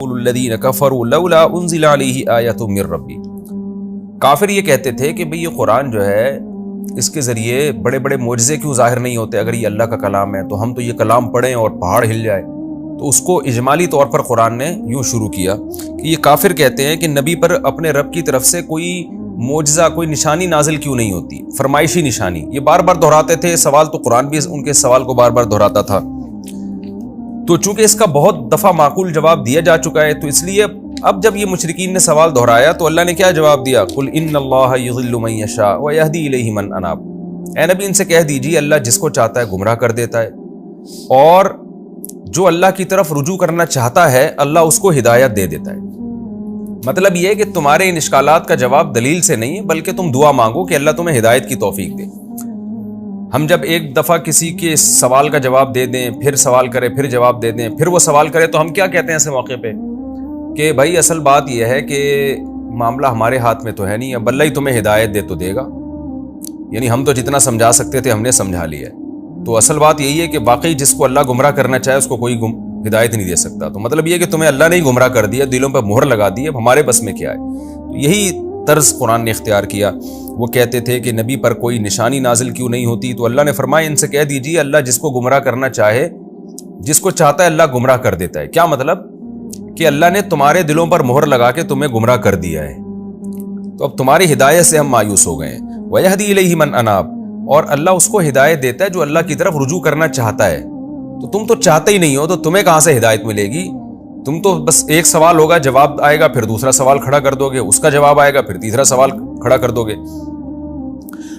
الذین کفروا لولا انزل علیہ آیۃ من ربی۔ کافر یہ کہتے تھے کہ بھئی یہ قرآن جو ہے اس کے ذریعے بڑے بڑے معجزے کیوں ظاہر نہیں ہوتے؟ اگر یہ اللہ کا کلام ہے تو ہم تو یہ کلام پڑھیں اور پہاڑ ہل جائے۔ تو اس کو اجمالی طور پر قرآن نے یوں شروع کیا کہ یہ کافر کہتے ہیں کہ نبی پر اپنے رب کی طرف سے کوئی معجزہ، کوئی نشانی نازل کیوں نہیں ہوتی، فرمائشی نشانی۔ یہ بار بار دہراتے تھے سوال، تو قرآن بھی ان کے سوال کو بار بار دہراتا تھا۔ تو چونکہ اس کا بہت دفعہ معقول جواب دیا جا چکا ہے، تو اس لیے اب جب یہ مشرکین نے سوال دہرایا تو اللہ نے کیا جواب دیا؟ قل ان اللہ یضل من یشاء ویہدی الیہ من اناب۔ اے نبی ان سے کہہ دیجیے اللہ جس کو چاہتا ہے گمراہ کر دیتا ہے، اور جو اللہ کی طرف رجوع کرنا چاہتا ہے اللہ اس کو ہدایت دے دیتا ہے۔ مطلب یہ ہے کہ تمہارے ان اشکالات کا جواب دلیل سے نہیں ہے، بلکہ تم دعا مانگو کہ اللہ تمہیں ہدایت کی توفیق دے۔ ہم جب ایک دفعہ کسی کے سوال کا جواب دے دیں، پھر سوال کرے، پھر جواب دے دیں، پھر وہ سوال کرے، تو ہم کیا کہتے ہیں ایسے موقع پہ کہ بھائی اصل بات یہ ہے کہ معاملہ ہمارے ہاتھ میں تو ہے نہیں، اب اللہ ہی تمہیں ہدایت دے تو دے گا۔ یعنی ہم تو جتنا سمجھا سکتے تھے ہم نے سمجھا لیا ہے۔ تو اصل بات یہی ہے کہ واقعی جس کو اللہ گمراہ کرنا چاہے اس کو کوئی ہدایت نہیں دے سکتا۔ تو مطلب یہ کہ تمہیں اللہ نے ہی گمراہ کر دیا، دلوں پہ مہر لگا دی، اب ہمارے بس میں کیا ہے۔ تو یہی طرز قرآن نے اختیار کیا۔ وہ کہتے تھے کہ نبی پر کوئی نشانی نازل کیوں نہیں ہوتی، تو اللہ نے فرمایا ان سے کہہ دیجیے اللہ جس کو گمراہ کرنا چاہے، جس کو چاہتا ہے اللہ گمراہ کر دیتا ہے۔ کیا مطلب؟ کہ اللہ نے تمہارے دلوں پر مہر لگا کے تمہیں گمراہ کر دیا ہے، تو اب تمہاری ہدایت سے ہم مایوس ہو گئے ہیں۔ وَيَهْدِي إِلَيْهِ مَنْ أَنَابَ، اور اللہ اس کو ہدایت دیتا ہے جو اللہ کی طرف رجوع کرنا چاہتا ہے۔ تو تم تو چاہتے ہی نہیں ہو، تو تمہیں کہاں سے ہدایت ملے گی؟ تم تو بس ایک سوال ہوگا، جواب آئے گا، پھر دوسرا سوال کھڑا کر دو گے، اس کا جواب آئے گا، پھر تیسرا سوال کھڑا کر دو گے۔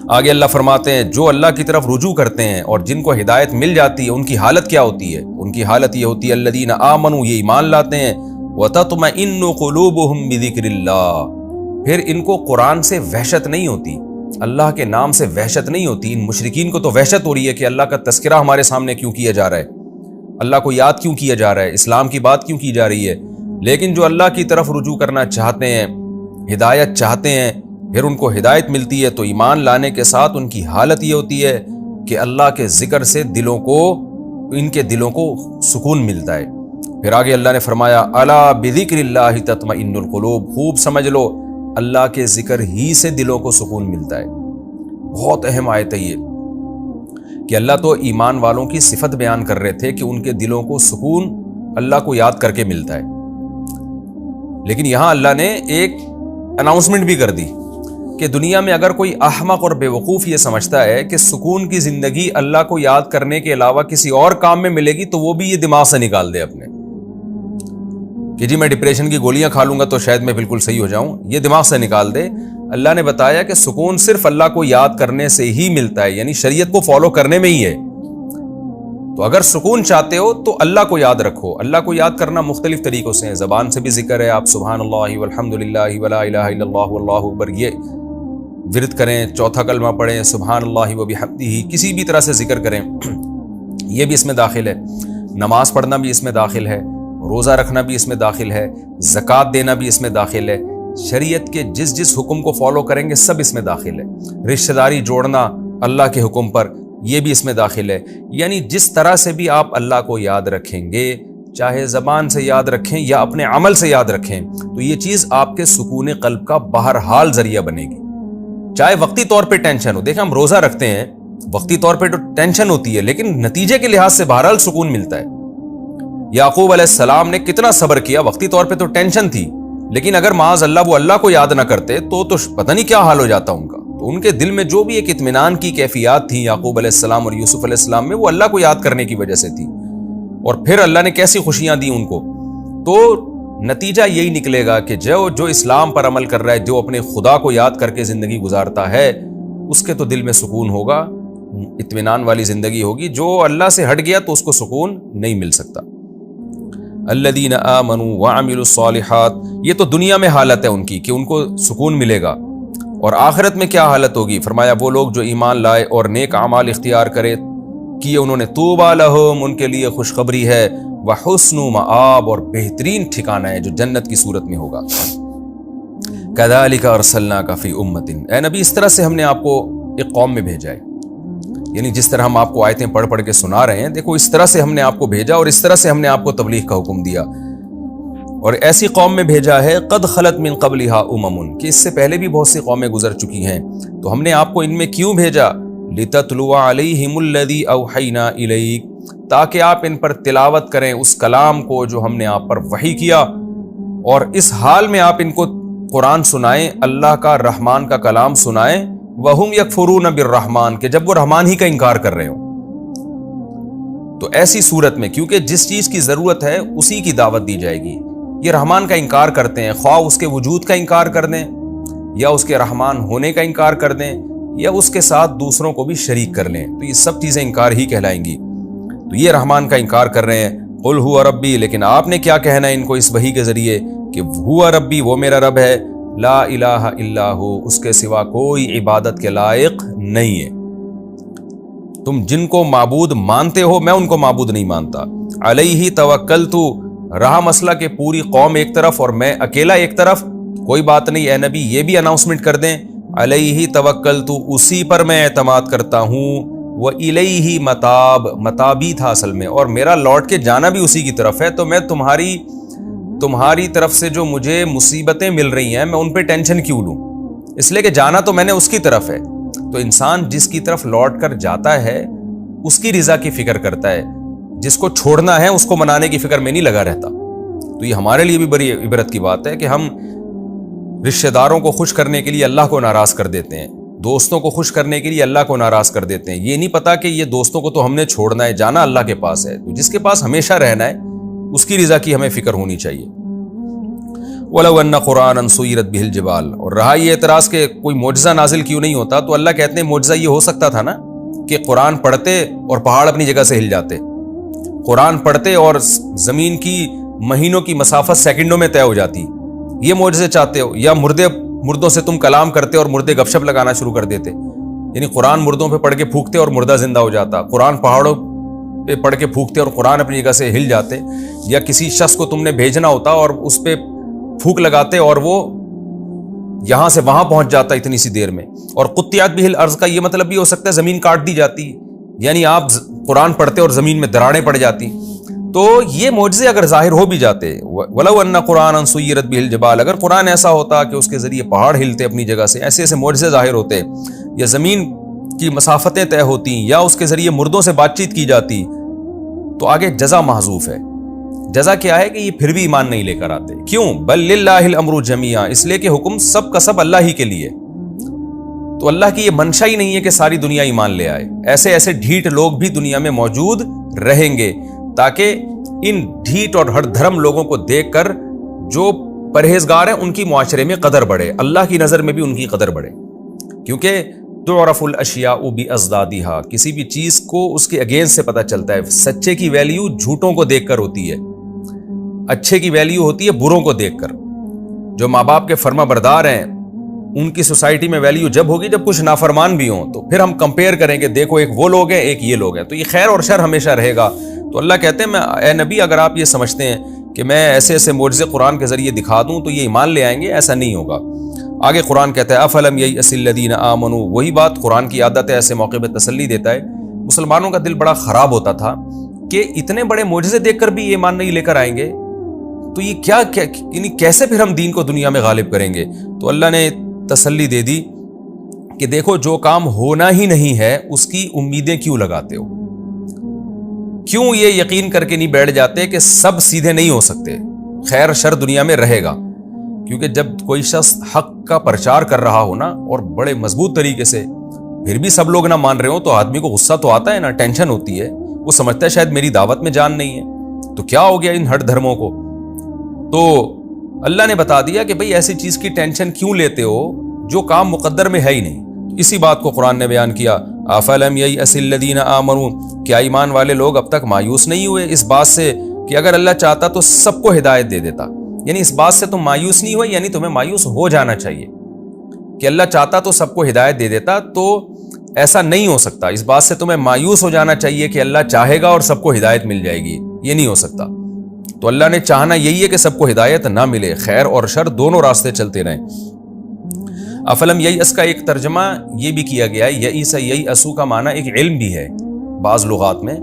آگے اللہ فرماتے ہیں جو اللہ کی طرف رجوع کرتے ہیں اور جن کو ہدایت مل جاتی ہے ان کی حالت کیا ہوتی ہے؟ ان کی حالت یہ ہوتی ہے الذین آمنوا، یہ ایمان لاتے ہیں، وتطمئن قلوبہم بذکر اللہ، پھر ان کو قرآن سے وحشت نہیں ہوتی، اللہ کے نام سے وحشت نہیں ہوتی۔ ان مشرکین کو تو وحشت ہو رہی ہے کہ اللہ کا تذکرہ ہمارے سامنے کیوں کیا جا رہا ہے، اللہ کو یاد کیوں کیا جا رہا ہے، اسلام کی بات کیوں کی جا رہی ہے۔ لیکن جو اللہ کی طرف رجوع کرنا چاہتے ہیں، ہدایت چاہتے ہیں، پھر ان کو ہدایت ملتی ہے، تو ایمان لانے کے ساتھ ان کی حالت یہ ہوتی ہے کہ اللہ کے ذکر سے ان کے دلوں کو سکون ملتا ہے۔ پھر آگے اللہ نے فرمایا الا بذکر اللہ تطمئن القلوب، خوب سمجھ لو اللہ کے ذکر ہی سے دلوں کو سکون ملتا ہے۔ بہت اہم آیت ہے یہ کہ اللہ تو ایمان والوں کی صفت بیان کر رہے تھے کہ ان کے دلوں کو سکون اللہ کو یاد کر کے ملتا ہے، لیکن یہاں اللہ نے ایک اناؤنسمنٹ بھی کر دی کہ دنیا میں اگر کوئی احمق اور بے وقوف یہ سمجھتا ہے کہ سکون کی زندگی اللہ کو یاد کرنے کے علاوہ کسی اور کام میں ملے گی، تو وہ بھی یہ دماغ سے نکال دے اپنے کہ جی میں ڈپریشن کی گولیاں کھا لوں گا تو شاید میں بالکل صحیح ہو جاؤں، یہ دماغ سے نکال دے۔ اللہ نے بتایا کہ سکون صرف اللہ کو یاد کرنے سے ہی ملتا ہے، یعنی شریعت کو فالو کرنے میں ہی ہے۔ تو اگر سکون چاہتے ہو تو اللہ کو یاد رکھو۔ اللہ کو یاد کرنا مختلف طریقوں سے ہے، زبان سے بھی ذکر ہے، آپ سبحان اللہ والحمد للہ ولا الہ الا اللہ واللہ اکبر یہ ورد کریں، چوتھا کلمہ پڑھیں، سبحان اللہ وبحمدہ، کسی بھی طرح سے ذکر کریں، یہ بھی اس میں داخل ہے۔ نماز پڑھنا بھی اس میں داخل ہے، روزہ رکھنا بھی اس میں داخل ہے، زکوٰۃ دینا بھی اس میں داخل ہے، شریعت کے جس جس حکم کو فالو کریں گے سب اس میں داخل ہے۔ رشتہ داری جوڑنا اللہ کے حکم پر، یہ بھی اس میں داخل ہے۔ یعنی جس طرح سے بھی آپ اللہ کو یاد رکھیں گے، چاہے زبان سے یاد رکھیں یا اپنے عمل سے یاد رکھیں، تو یہ چیز آپ کے سکون قلب کا بہرحال ذریعہ بنے گی۔ چاہے وقتی طور پہ ٹینشن ہو، دیکھیں ہم روزہ رکھتے ہیں، وقتی طور پہ تو ٹینشن ہوتی ہے، لیکن نتیجے کے لحاظ سے بہرحال سکون ملتا ہے۔ یعقوب علیہ السلام نے کتنا صبر کیا، وقتی طور پہ تو ٹینشن تھی، لیکن اگر معاذ اللہ وہ اللہ کو یاد نہ کرتے تو پتہ نہیں کیا حال ہو جاتا ان کا۔ تو ان کے دل میں جو بھی ایک اطمینان کی کیفیات تھیں یعقوب علیہ السلام اور یوسف علیہ السلام میں، وہ اللہ کو یاد کرنے کی وجہ سے تھی، اور پھر اللہ نے کیسی خوشیاں دی ان کو۔ تو نتیجہ یہی نکلے گا کہ جو اسلام پر عمل کر رہا ہے، جو اپنے خدا کو یاد کر کے زندگی گزارتا ہے، اس کے تو دل میں سکون ہوگا، اطمینان والی زندگی ہوگی۔ جو اللہ سے ہٹ گیا تو اس کو سکون نہیں مل سکتا۔ الذین آمنوا وعملوا الصالحات، یہ تو دنیا میں حالت ہے ان کی کہ ان کو سکون ملے گا، اور آخرت میں کیا حالت ہوگی؟ فرمایا وہ لوگ جو ایمان لائے اور نیک اعمال اختیار کیے انہوں نے، طوبی لہم، ان کے لیے خوشخبری ہے، وحسن مآب، اور بہترین ٹھکانہ ہے جو جنت کی صورت میں ہوگا۔ کذالک ارسلناک فی امۃ، اے نبی اس طرح سے ہم نے آپ کو ایک قوم میں بھیجا ہے، یعنی جس طرح ہم آپ کو آیتیں پڑھ پڑھ کے سنا رہے ہیں، دیکھو اس طرح سے ہم نے آپ کو بھیجا اور اس طرح سے ہم نے آپ کو تبلیغ کا حکم دیا۔ اور ایسی قوم میں بھیجا ہے قد خلت من قبلھا امم، کہ اس سے پہلے بھی بہت سی قومیں گزر چکی ہیں، تو ہم نے آپ کو ان میں کیوں بھیجا؟ لتتلو علیہم الذی اوحینا الیک، تاکہ آپ ان پر تلاوت کریں اس کلام کو جو ہم نے آپ پر وحی کیا، اور اس حال میں آپ ان کو قرآن سنائیں، اللہ کا رحمان کا کلام سنائیں، وہم یکفرون بالرحمن، کہ جب وہ رحمان ہی کا انکار کر رہے ہوں۔ تو ایسی صورت میں کیونکہ جس چیز کی ضرورت ہے اسی کی دعوت دی جائے گی، یہ رحمان کا انکار کرتے ہیں، خواہ اس کے وجود کا انکار کر دیں یا اس کے رحمان ہونے کا انکار کر دیں یا اس کے ساتھ دوسروں کو بھی شریک کر لیں، تو یہ سب چیزیں انکار ہی کہلائیں گی۔ تو یہ رحمان کا انکار کر رہے ہیں، قل ہوا ربی، لیکن آپ نے کیا کہنا ہے ان کو اس وحی کے ذریعے کہ ہوا ربی، وہ میرا رب ہے، لا الہ الا ہو، اس کے سوا کوئی عبادت کے لائق نہیں ہے۔ تم جن کو معبود مانتے ہو میں ان کو معبود نہیں مانتا۔ علیہ توکلت، رہا مسئلہ کہ پوری قوم ایک طرف اور میں اکیلا ایک طرف، کوئی بات نہیں اے نبی، یہ بھی اناؤنسمنٹ کر دیں، علیہ توکلت، اسی پر میں اعتماد کرتا ہوں، وَإِلَيْهِ مَتَابِ، متابی تھا اصل میں، اور میرا لوٹ کے جانا بھی اسی کی طرف ہے، تو میں تمہاری طرف سے جو مجھے مصیبتیں مل رہی ہیں میں ان پہ ٹینشن کیوں لوں، اس لیے کہ جانا تو میں نے اس کی طرف ہے۔ تو انسان جس کی طرف لوٹ کر جاتا ہے اس کی رضا کی فکر کرتا ہے، جس کو چھوڑنا ہے اس کو منانے کی فکر میں نہیں لگا رہتا۔ تو یہ ہمارے لیے بھی بڑی عبرت کی بات ہے کہ ہم رشتہ داروں کو خوش کرنے کے لیے اللہ کو ناراض کر دیتے ہیں، دوستوں کو خوش کرنے کے لیے اللہ کو ناراض کر دیتے ہیں، یہ نہیں پتا کہ یہ دوستوں کو تو ہم نے چھوڑنا ہے، جانا اللہ کے پاس ہے، تو جس کے پاس ہمیشہ رہنا ہے اس کی رضا کی ہمیں فکر ہونی چاہیے۔ وَلَوْ أَنَّ قُرْآنًا سُيِّرَتْ بِهِ الْجِبَالُ، اور رہا یہ اعتراض کہ کوئی معجزہ نازل کیوں نہیں ہوتا، تو اللہ کہتے ہیں معجزہ یہ ہو سکتا تھا نا کہ قرآن پڑھتے اور پہاڑ اپنی جگہ سے ہل جاتے، قرآن پڑھتے اور زمین کی مہینوں کی مسافت سیکنڈوں میں طے ہو جاتی، یہ معجزے چاہتے ہو؟ یا مردوں سے تم کلام کرتے اور مردے گپ شپ لگانا شروع کر دیتے، یعنی قرآن مردوں پہ پڑھ کے پھونکتے اور مردہ زندہ ہو جاتا، قرآن پہاڑوں پہ پڑھ کے پھونکتے اور قرآن اپنی جگہ سے ہل جاتے، یا کسی شخص کو تم نے بھیجنا ہوتا اور اس پہ پھونک لگاتے اور وہ یہاں سے وہاں پہنچ جاتا اتنی سی دیر میں۔ اور قطعت بہ الارض کا یہ مطلب بھی ہو سکتا ہے زمین کاٹ دی جاتی، یعنی آپ قرآن پڑھتے اور زمین میں دراڑیں پڑ جاتی۔ تو یہ معجزے اگر ظاہر ہو بھی جاتے، وَلَوْ أَنَّ قُرْآنًا سُيِّرَتْ بِهِ الْجِبَالُ، اگر قرآن ایسا ہوتا کہ اس کے ذریعے پہاڑ ہلتے اپنی جگہ سے، ایسے ایسے معجزے ظاہر ہوتے، یا زمین کی مسافتیں طے ہوتی، یا اس کے ذریعے مردوں سے بات چیت کی جاتی، تو آگے جزا محذوف ہے۔ جزا کیا ہے کہ یہ پھر بھی ایمان نہیں لے کر آتے، کیوں؟ بل للہ الامر جمیعا، اس لیے کہ حکم سب کا سب اللہ ہی کے لیے، تو اللہ کی یہ منشا ہی نہیں ہے کہ ساری دنیا ایمان لے آئے، ایسے ایسے ڈھیٹ لوگ بھی دنیا میں موجود رہیں گے، تاکہ ان ڈھیٹ اور ہر دھرم لوگوں کو دیکھ کر جو پرہیزگار ہیں ان کی معاشرے میں قدر بڑھے، اللہ کی نظر میں بھی ان کی قدر بڑھے، کیونکہ تعرف الاشیاء بازدادها، کسی بھی چیز کو اس کے اگینسٹ سے پتہ چلتا ہے، سچے کی ویلیو جھوٹوں کو دیکھ کر ہوتی ہے، اچھے کی ویلیو ہوتی ہے بروں کو دیکھ کر۔ جو ماں باپ کے فرما بردار ہیں ان کی سوسائٹی میں ویلیو جب ہوگی جب کچھ نافرمان بھی ہوں، تو پھر ہم کمپیئر کریں کہ دیکھو ایک وہ لوگ ہیں ایک یہ لوگ ہیں، تو یہ خیر اور شر ہمیشہ رہے گا۔ تو اللہ کہتے ہیں اے نبی اگر آپ یہ سمجھتے ہیں کہ میں ایسے ایسے معجزے قرآن کے ذریعے دکھا دوں تو یہ ایمان لے آئیں گے، ایسا نہیں ہوگا۔ آگے قرآن کہتا ہے افلم ییأس الذین آمنوا، وہی بات قرآن کی عادت ہے ایسے موقع پہ تسلی دیتا ہے۔ مسلمانوں کا دل بڑا خراب ہوتا تھا کہ اتنے بڑے معجزے دیکھ کر بھی یہ ایمان نہیں لے کر آئیں گے، تو یہ کیا یعنی کیسے پھر ہم دین کو دنیا میں غالب کریں گے؟ تو اللہ نے تسلی دے دی کہ دیکھو جو کام ہونا ہی نہیں ہے اس کی امیدیں کیوں لگاتے ہو، کیوں یہ یقین کر کے نہیں بیٹھ جاتے کہ سب سیدھے نہیں ہو سکتے، خیر شر دنیا میں رہے گا، کیونکہ جب کوئی شخص حق کا پرچار کر رہا ہو نا اور بڑے مضبوط طریقے سے، پھر بھی سب لوگ نہ مان رہے ہوں تو آدمی کو غصہ تو آتا ہے نا، ٹینشن ہوتی ہے، وہ سمجھتا ہے شاید میری دعوت میں جان نہیں ہے، تو کیا ہو گیا ان ہر دھرموں کو؟ تو اللہ نے بتا دیا کہ بھئی ایسی چیز کی ٹینشن کیوں لیتے ہو جو کام مقدر میں ہے ہی نہیں۔ اسی بات کو قرآن نے بیان کیا، افلم ییأس الذین آمنوا، کیا ایمان والے لوگ اب تک مایوس نہیں ہوئے اس بات سے کہ اگر اللہ چاہتا تو سب کو ہدایت دے دیتا، یعنی اس بات سے تم مایوس نہیں ہوئے، یعنی تمہیں مایوس ہو جانا چاہیے کہ اللہ چاہتا تو سب کو ہدایت دے دیتا، تو ایسا نہیں ہو سکتا، اس بات سے تمہیں مایوس ہو جانا چاہیے کہ اللہ چاہے گا اور سب کو ہدایت مل جائے گی، یہ نہیں ہو سکتا۔ تو اللہ نے چاہنا یہی ہے کہ سب کو ہدایت نہ ملے، خیر اور شر دونوں راستے چلتے رہیں۔ افلم ییأس کا ایک ترجمہ یہ بھی کیا گیا ہے، یئس ییأسو کا معنی ایک علم بھی ہے بعض لغات میں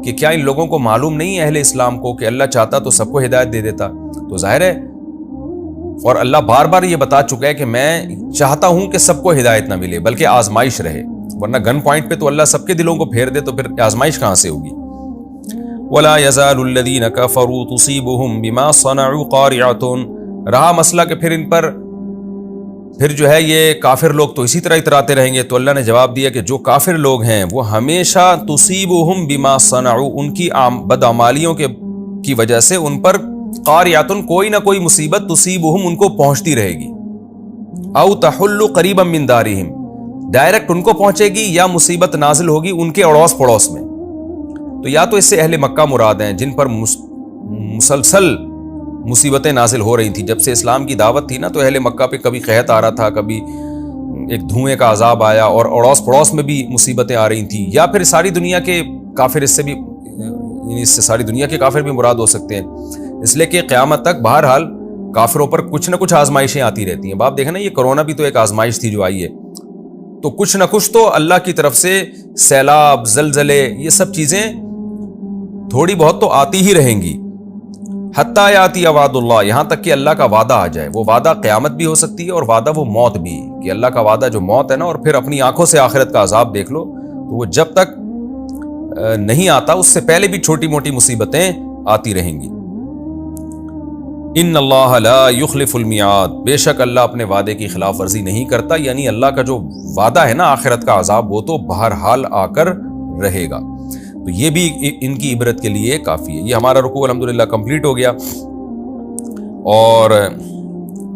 کہ کیا ان لوگوں کو معلوم نہیں ہے اہل اسلام کو کہ اللہ چاہتا تو سب کو ہدایت دے دیتا؟ تو ظاہر ہے، اور اللہ بار بار یہ بتا چکا ہے کہ میں چاہتا ہوں کہ سب کو ہدایت نہ ملے بلکہ آزمائش رہے، ورنہ گن پوائنٹ پہ تو اللہ سب کے دلوں کو پھیر دے تو پھر آزمائش کہاں سے ہوگی؟ وَلَا يَزَالُ الَّذِينَ كَفَرُوا تُصِيبُهُمْ بِمَا صَنَعُوا قَارِعَةٌ، رہا مسئلہ کہ پھر ان پر پھر جو ہے یہ کافر لوگ تو اسی طرح اتراتے رہیں گے، تو اللہ نے جواب دیا کہ جو کافر لوگ ہیں وہ ہمیشہ تصیبہم بما صنعوا، ان کی بدعمالیوں کی وجہ سے ان پر قاریاتن کوئی نہ کوئی مصیبت تصیبہم ان کو پہنچتی رہے گی، او تحل قریبا من دارہم، ڈائریکٹ ان کو پہنچے گی یا مصیبت نازل ہوگی ان کے اڑوس پڑوس میں۔ تو یا تو اس سے اہل مکہ مراد ہیں جن پر مسلسل مصیبتیں نازل ہو رہی تھیں، جب سے اسلام کی دعوت تھی نا تو اہل مکہ پہ کبھی قحط آ رہا تھا، کبھی ایک دھوئیں کا عذاب آیا، اور اڑوس پڑوس میں بھی مصیبتیں آ رہی تھیں، یا پھر ساری دنیا کے کافر اس سے ساری دنیا کے کافر بھی مراد ہو سکتے ہیں، اس لیے کہ قیامت تک بہرحال کافروں پر کچھ نہ کچھ آزمائشیں آتی رہتی ہیں۔ باپ دیکھیں نا، یہ کرونا بھی تو ایک آزمائش تھی جو آئی ہے، تو کچھ نہ کچھ تو اللہ کی طرف سے سیلاب، زلزلے، یہ سب چیزیں تھوڑی بہت تو آتی ہی رہیں گی، حتیٰ یاتی وعد اللہ، یہاں تک کہ اللہ کا وعدہ آ جائے۔ وہ وعدہ قیامت بھی ہو سکتی ہے اور وعدہ وہ موت بھی، کہ اللہ کا وعدہ جو موت ہے نا، اور پھر اپنی آنکھوں سے آخرت کا عذاب دیکھ لو، تو وہ جب تک نہیں آتا اس سے پہلے بھی چھوٹی موٹی مصیبتیں آتی رہیں گی۔ ان اللہ لا یخلف المیعاد، بے شک اللہ اپنے وعدے کی خلاف ورزی نہیں کرتا، یعنی اللہ کا جو وعدہ ہے نا آخرت کا عذاب، وہ تو بہرحال آ کر رہے گا۔ تو یہ بھی ان کی عبرت کے لیے کافی ہے۔ یہ ہمارا رکوع الحمدللہ کمپلیٹ ہو گیا، اور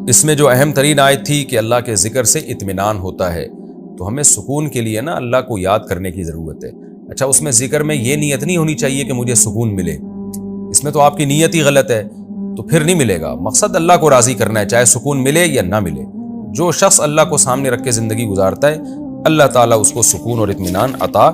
اس میں جو اہم ترین آیت تھی کہ اللہ کے ذکر سے اطمینان ہوتا ہے، تو ہمیں سکون کے لیے نا اللہ کو یاد کرنے کی ضرورت ہے۔ اچھا، اس میں ذکر میں یہ نیت نہیں ہونی چاہیے کہ مجھے سکون ملے، اس میں تو آپ کی نیت ہی غلط ہے، تو پھر نہیں ملے گا۔ مقصد اللہ کو راضی کرنا ہے، چاہے سکون ملے یا نہ ملے۔ جو شخص اللہ کو سامنے رکھ کے زندگی گزارتا ہے، اللہ تعالیٰ اس کو سکون اور اطمینان عطا